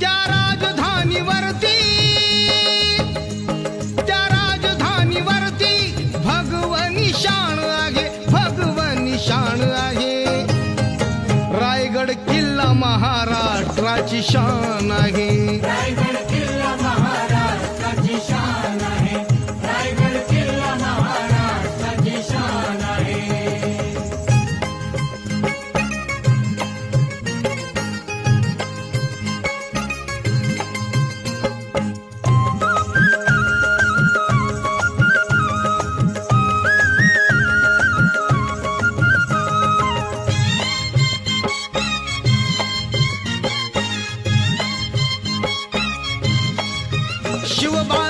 त्या राजधानीवरती भगवनी शान आहे, भगवनी शान आहे. रायगड किल्ला महाराष्ट्राची शान आहे. रायगड किल्ला महाराष्ट्राची शान आहे. रायगड किल्ला महाराष्ट्राची शान आहे. शिवबा